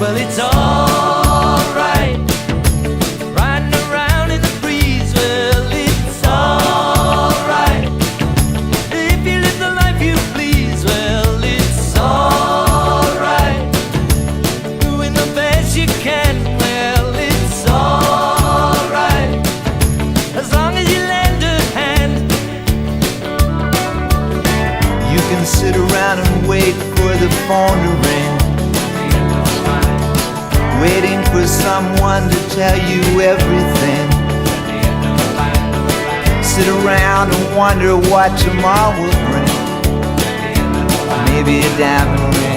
Well, it's alright, riding around in the breeze. Well, it's alright, if you live the life you please. Well, it's alright, doing the best you can. Well, it's alright, as long as you lend a hand. You can sit around and wait for the phone to ring, waiting for someone to tell you everything. Sit around and wonder what tomorrow will bring. Maybe a diamond ring.